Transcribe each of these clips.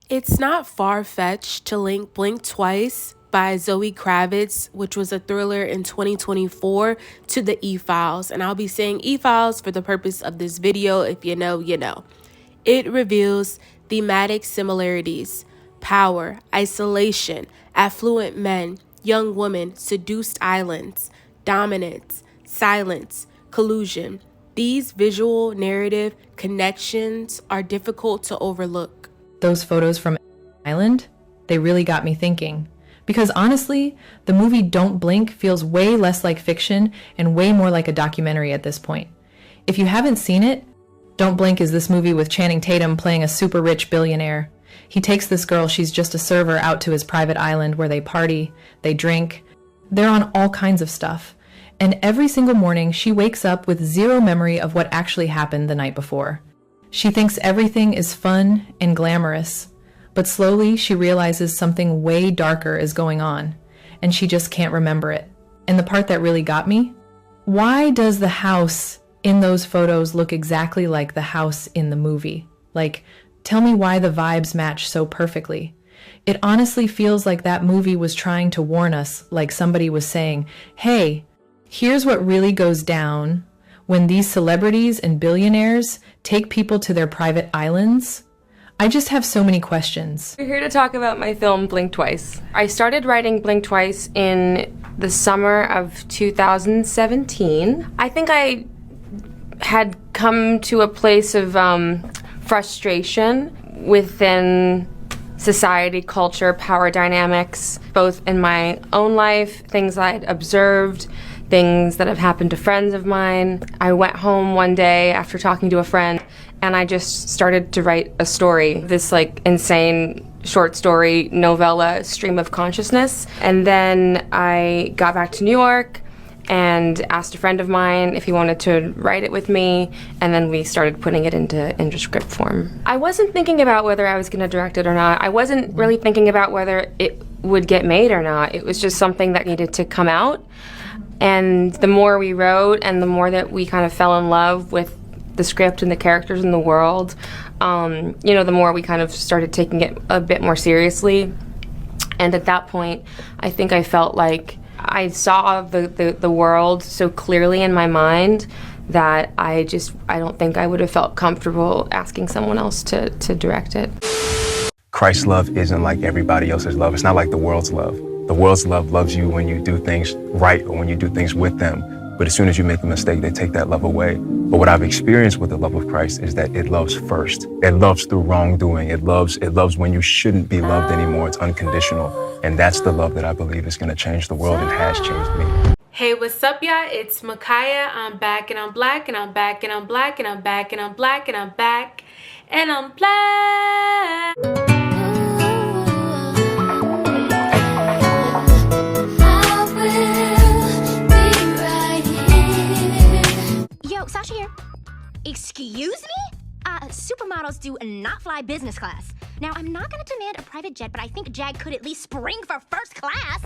It's not far-fetched to link Blink Twice by Zoe Kravitz, which was a thriller in 2024, to the E-Files. And I'll be saying E-Files for the purpose of this video. If you know, you know. It reveals thematic similarities: power, isolation, affluent men, young women, seduced islands, dominance, silence, collusion. These visual narrative connections are difficult to overlook. Those photos from Island, they really got me thinking. Because honestly, the movie Don't Blink feels way less like fiction and way more like a documentary at this point. If you haven't seen it, Don't Blink is this movie with Channing Tatum playing a super rich billionaire. He takes this girl, she's just a server, out to his private island where they party, they drink, they're on all kinds of stuff. And every single morning, she wakes up with zero memory of what actually happened the night before. She thinks everything is fun and glamorous, but slowly she realizes something way darker is going on, and she just can't remember it. And the part that really got me? Why does the house in those photos look exactly like the house in the movie? Like, tell me why the vibes match so perfectly. It honestly feels like that movie was trying to warn us, like somebody was saying, hey, here's what really goes down when these celebrities and billionaires take people to their private islands. I just have so many questions. We're here to talk about my film Blink Twice. I started writing Blink Twice in the summer of 2017. I think I had come to a place of frustration within society, culture, power dynamics, both in my own life, things I'd observed, things that have happened to friends of mine. I went home one day after talking to a friend and I just started to write a story, this like insane short story novella stream of consciousness. And then I got back to New York and asked a friend of mine if he wanted to write it with me, and then we started putting it into script form. I wasn't thinking about whether I was going to direct it or not. I wasn't really thinking about whether it would get made or not. It was just something that needed to come out. And the more we wrote and the more that we kind of fell in love with the script and the characters in the world, the more we kind of started taking it a bit more seriously. And at that point, I think I felt like I saw the world so clearly in my mind that I don't think I would have felt comfortable asking someone else to direct it. Christ's love isn't like everybody else's love. It's not like the world's love. The world's love loves you when you do things right or when you do things with them. But as soon as you make a mistake, they take that love away. But what I've experienced with the love of Christ is that it loves first. It loves through wrongdoing. It loves when you shouldn't be loved anymore. It's unconditional. And that's the love that I believe is going to change the world and has changed me. Hey, what's up, y'all? It's Micaiah. I'm back and I'm black and I'm back and I'm black and I'm back and I'm black and I'm back and I'm black. Sasha here. Excuse me? Supermodels do not fly business class. Now, I'm not gonna demand a private jet, but I think Jag could at least spring for first class.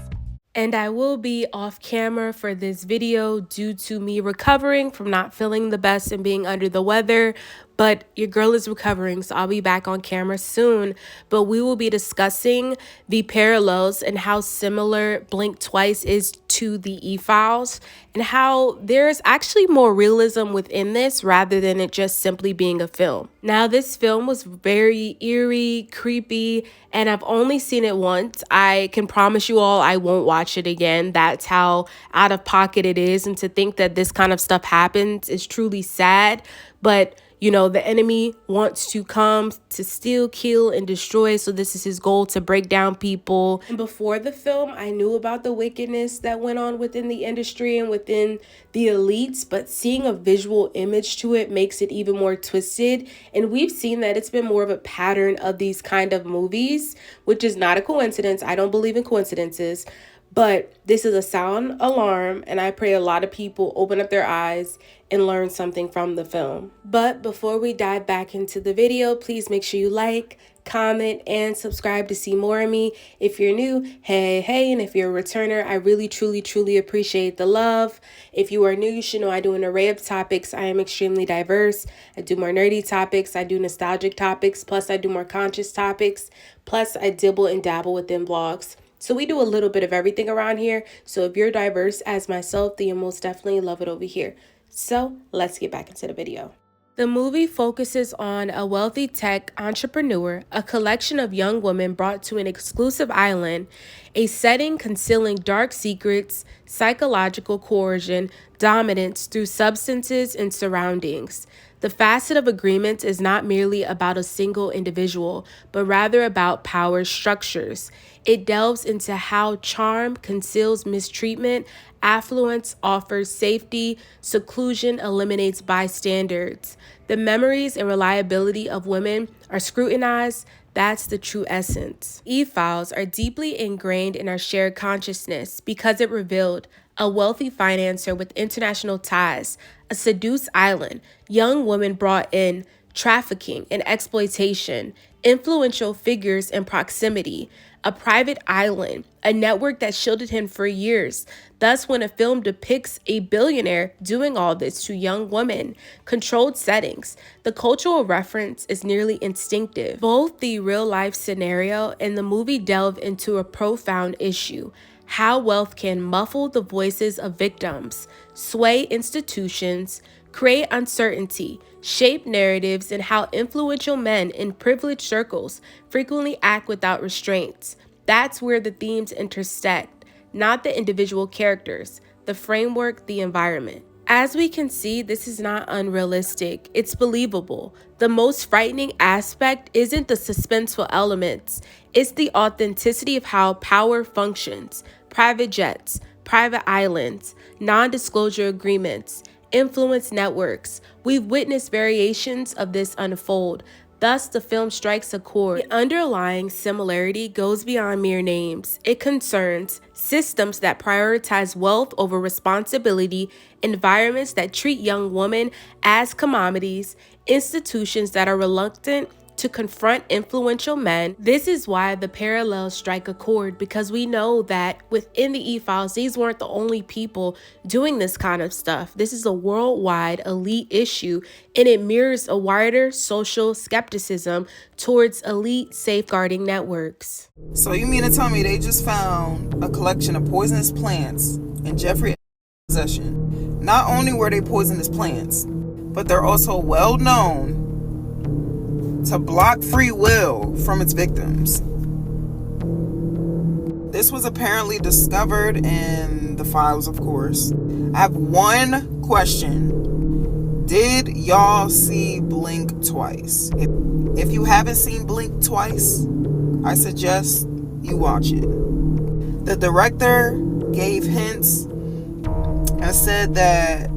And I will be off camera for this video due to me recovering from not feeling the best and being under the weather. But your girl is recovering, so I'll be back on camera soon. But we will be discussing the parallels and how similar Blink Twice is to the E-Files, and how there's actually more realism within this rather than it just simply being a film. Now, this film was very eerie, creepy, and I've only seen it once. I can promise you all I won't watch it again. That's how out of pocket it is. And to think that this kind of stuff happens is truly sad. But the enemy wants to come to steal, kill, and destroy. So this is his goal, to break down people. And before the film, I knew about the wickedness that went on within the industry and within the elites. But seeing a visual image to it makes it even more twisted. And we've seen that it's been more of a pattern of these kind of movies, which is not a coincidence. I don't believe in coincidences. But this is a sound alarm, and I pray a lot of people open up their eyes and learn something from the film. But before we dive back into the video, please make sure you like, comment, and subscribe to see more of me. If you're new, hey, and if you're a returner, I really, truly appreciate the love. If you are new, you should know I do an array of topics. I am extremely diverse. I do more nerdy topics, I do nostalgic topics, plus I do more conscious topics, plus I dibble and dabble within vlogs. So we do a little bit of everything around here. So if you're diverse as myself, then you'll most definitely love it over here. So let's get back into the video. The movie focuses on a wealthy tech entrepreneur, a collection of young women brought to an exclusive island, a setting concealing dark secrets, psychological coercion, dominance through substances and surroundings. The facet of agreements is not merely about a single individual, but rather about power structures. It delves into how charm conceals mistreatment, affluence offers safety, seclusion eliminates bystanders. The memories and reliability of women are scrutinized. That's the true essence. E-files are deeply ingrained in our shared consciousness because it revealed a wealthy financier with international ties, a seduced island, young women brought in, trafficking and exploitation, influential figures in proximity, a private island, a network that shielded him for years. Thus, when a film depicts a billionaire doing all this to young women, controlled settings, the cultural reference is nearly instinctive. Both the real-life scenario and the movie delve into a profound issue: how wealth can muffle the voices of victims, sway institutions, create uncertainty, shape narratives, and how influential men in privileged circles frequently act without restraints. That's where the themes intersect, not the individual characters, the framework, the environment. As we can see, this is not unrealistic. It's believable. The most frightening aspect isn't the suspenseful elements, it's the authenticity of how power functions. Private jets, private islands, non-disclosure agreements, influence networks. We've witnessed variations of this unfold. Thus, the film strikes a chord. The underlying similarity goes beyond mere names. It concerns systems that prioritize wealth over responsibility, environments that treat young women as commodities, institutions that are reluctant to confront influential men. This is why the parallels strike a chord, because we know that within the E-Files, these weren't the only people doing this kind of stuff. This is a worldwide elite issue, and it mirrors a wider social skepticism towards elite safeguarding networks. So you mean to tell me they just found a collection of poisonous plants in Jeffrey's possession? Not only were they poisonous plants, but they're also well known to block free will from its victims. This was apparently discovered in the files, of course. I have one question. Did y'all see Blink Twice? If you haven't seen Blink Twice, I suggest you watch it. The director gave hints and said that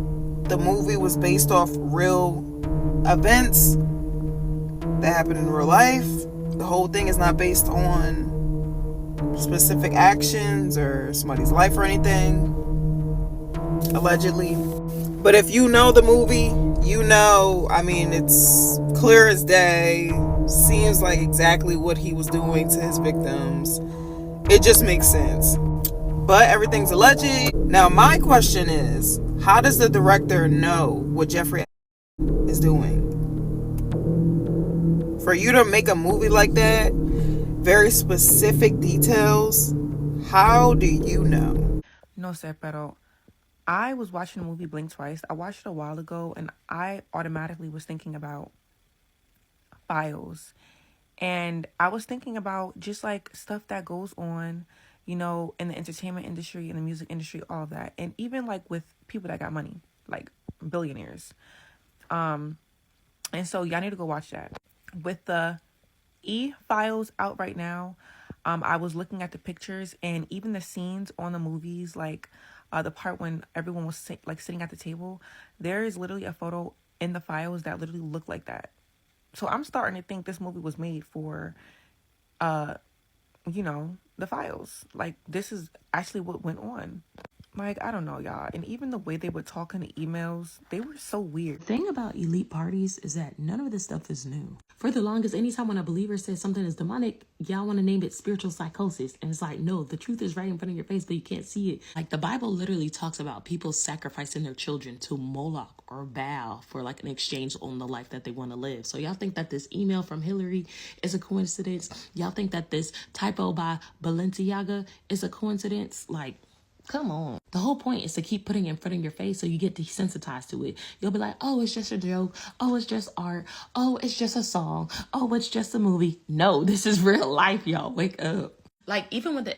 the movie was based off real events that happened in real life. The whole thing is not based on specific actions or somebody's life or anything, allegedly. But if you know the movie, you know, I mean, it's clear as day. Seems like exactly what he was doing to his victims. It just makes sense. But everything's alleged. Now, my question is, how does the director know what Jeffrey is doing? For you to make a movie like that, very specific details, how do you know? No sé, pero I was watching the movie Blink Twice. I watched it a while ago, and I automatically was thinking about files. And I was thinking about just like stuff that goes on, you know, in the entertainment industry, in the music industry, all of that. And even like with people that got money, like billionaires. And so y'all need to go watch that. With the E-Files out right now, I was looking at the pictures and even the scenes on the movies, like the part when everyone was sitting at the table, there is literally a photo in the files that literally looked like that. So I'm starting to think this movie was made for, you know, the files. Like, this is actually what went on. Like, I don't know, y'all. And even the way they would talk in the emails, they were so weird. The thing about elite parties is that none of this stuff is new. For the longest, anytime when a believer says something is demonic, y'all want to name it spiritual psychosis. And it's like, no, the truth is right in front of your face, but you can't see it. Like, the Bible literally talks about people sacrificing their children to Moloch or Baal for like an exchange on the life that they want to live. So y'all think that this email from Hillary is a coincidence? Y'all think that this typo by Balenciaga is a coincidence? Like, come on. The whole point is to keep putting it in front of your face so you get desensitized to it. You'll be like, oh, it's just a joke. Oh, it's just art. Oh, it's just a song. Oh, it's just a movie. No, this is real life, y'all. Wake up. Like, even with the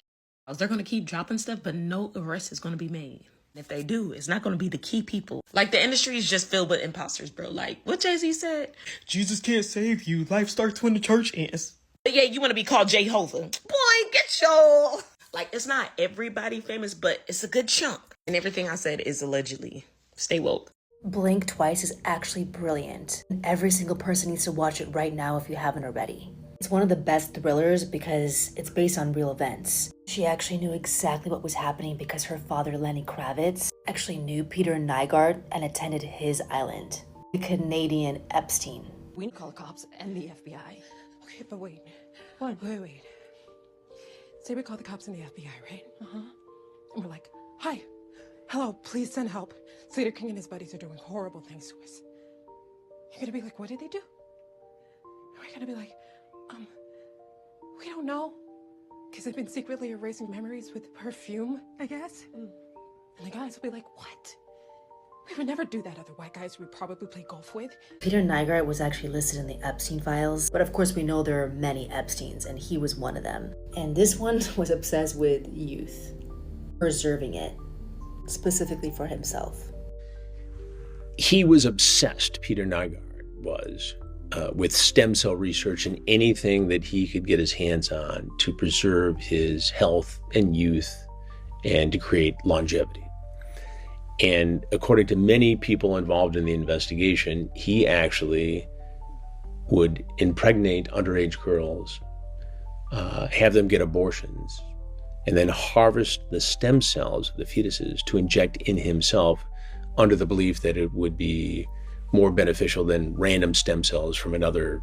they're going to keep dropping stuff, but no arrest is going to be made. If they do, it's not going to be the key people. Like, the industry is just filled with imposters, bro. Like, what Jay-Z said? Jesus can't save you. Life starts when the church ends. But yeah, you want to be called Jehovah. Boy, get your... Like, it's not everybody famous, but it's a good chunk. And everything I said is allegedly. Stay woke. Blink Twice is actually brilliant. Every single person needs to watch it right now if you haven't already. It's one of the best thrillers because it's based on real events. She actually knew exactly what was happening because her father, Lenny Kravitz, actually knew Peter Nygaard and attended his island. The Canadian Epstein. We need to call the cops and the FBI. Okay, but wait. Wait. Say we call the cops and the FBI, right? And we're like, hi, hello, please send help. Slater King and his buddies are doing horrible things to us. You're gonna be like, what did they do? And we're gonna be like, we don't know. Because they've been secretly erasing memories with perfume, I guess. And the guys will be like, what? We would never do that. Other white guys we'd probably play golf with. Peter Nygaard was actually listed in the Epstein files, but of course we know there are many Epsteins, and he was one of them. And this one was obsessed with youth, preserving it, specifically for himself. He was obsessed, Peter Nygaard was, with stem cell research and anything that he could get his hands on to preserve his health and youth and to create longevity. And according to many people involved in the investigation, he actually would impregnate underage girls, have them get abortions, and then harvest the stem cells of the fetuses to inject in himself under the belief that it would be more beneficial than random stem cells from another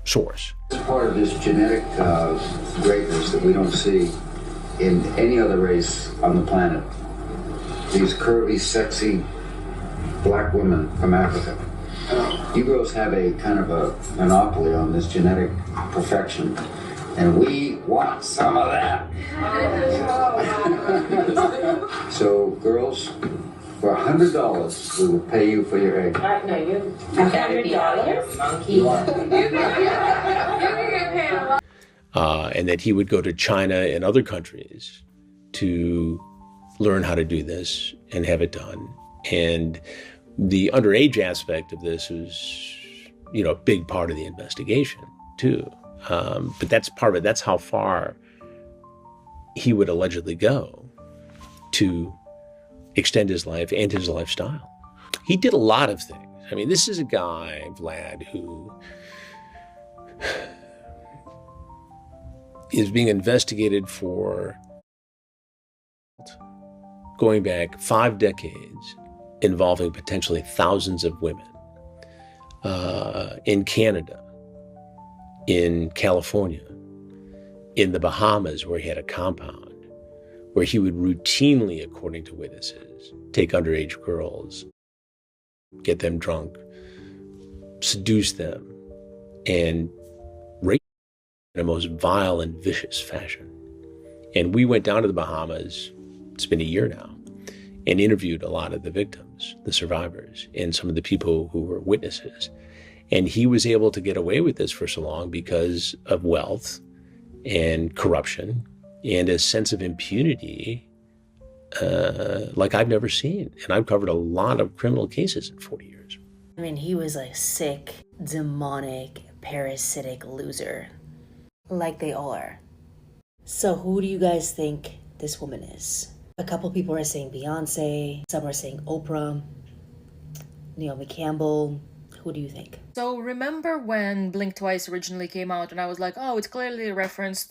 source. It's part of this genetic greatness that we don't see in any other race on the planet. These curvy, sexy black women from Africa. You girls have a kind of a monopoly on this genetic perfection, and we want some of that. So, girls, for $100, we will pay you for your egg. No, you $100, monkey. And that he would go to China and other countries to learn how to do this and have it done. And the underage aspect of this is, a big part of the investigation too. But that's part of it. That's how far he would allegedly go to extend his life and his lifestyle. He did a lot of things. I mean, this is a guy, Vlad, who is being investigated for going back 5 decades, involving potentially thousands of women in Canada, in California, in the Bahamas, where he had a compound, where he would routinely, according to witnesses, take underage girls, get them drunk, seduce them, and rape them in a most vile and vicious fashion. And we went down to the Bahamas, it's been a year now, and interviewed a lot of the victims, the survivors, and some of the people who were witnesses. And he was able to get away with this for so long because of wealth and corruption and a sense of impunity like I've never seen. And I've covered a lot of criminal cases in 40 years. I mean, he was a sick, demonic, parasitic loser, like they all are. So who do you guys think this woman is? A couple people are saying Beyonce, some are saying Oprah, Naomi Campbell. Who do you think? So remember when Blink Twice originally came out and I was like, oh, it's clearly a reference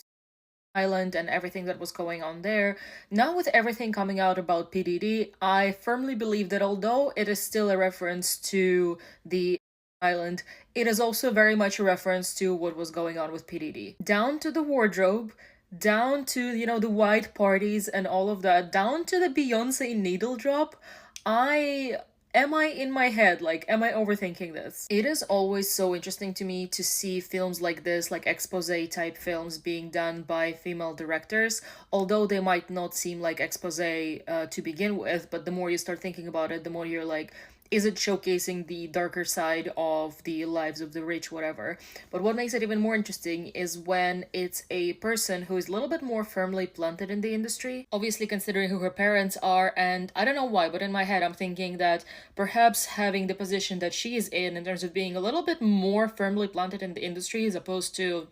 Island and everything that was going on there. Now with everything coming out about PDD, I firmly believe that although it is still a reference to the island, it is also very much a reference to what was going on with PDD. Down to the wardrobe, down to, you know, the white parties and all of that, down to the Beyonce needle drop, am I in my head? Like, am I overthinking this? It is always so interesting to me to see films like this, like expose type films being done by female directors, although they might not seem like expose to begin with, but the more you start thinking about it, the more you're like, is it showcasing the darker side of the lives of the rich, whatever. But what makes it even more interesting is when it's a person who is a little bit more firmly planted in the industry, obviously considering who her parents are. And I don't know why, but in my head I'm thinking that perhaps having the position that she is in terms of being a little bit more firmly planted in the industry as opposed to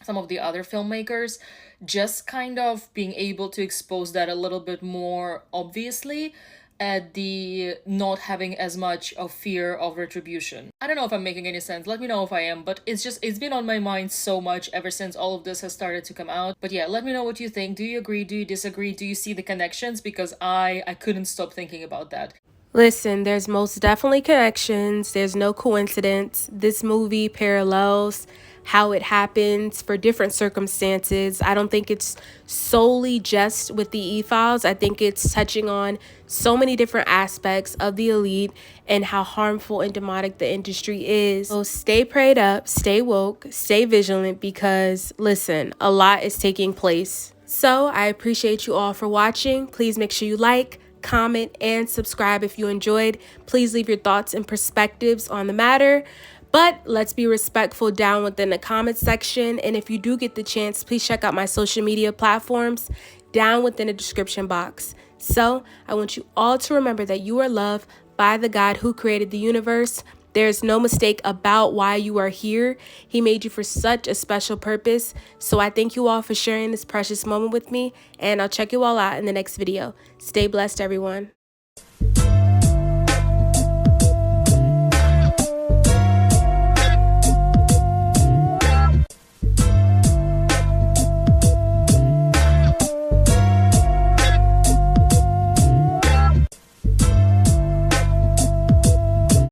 some of the other filmmakers, just kind of being able to expose that a little bit more obviously, at the not having as much of fear of retribution. I don't know if I'm making any sense, let me know if I am, but it's been on my mind so much ever since all of this has started to come out. But yeah, let me know what you think. Do you agree? Do you disagree? Do you see the connections? Because I couldn't stop thinking about that. Listen, there's most definitely connections. There's no coincidence. This movie parallels how it happens for different circumstances. I don't think it's solely just with the E-Files. I think it's touching on so many different aspects of the elite and how harmful and demonic the industry is. So stay prayed up, stay woke, stay vigilant, because listen, a lot is taking place. So I appreciate you all for watching. Please make sure you like, comment, and subscribe if you enjoyed. Please leave your thoughts and perspectives on the matter. But let's be respectful down within the comment section. And if you do get the chance, please check out my social media platforms down within the description box. So I want you all to remember that you are loved by the God who created the universe. There's no mistake about why you are here. He made you for such a special purpose. So I thank you all for sharing this precious moment with me, and I'll check you all out in the next video. Stay blessed, everyone.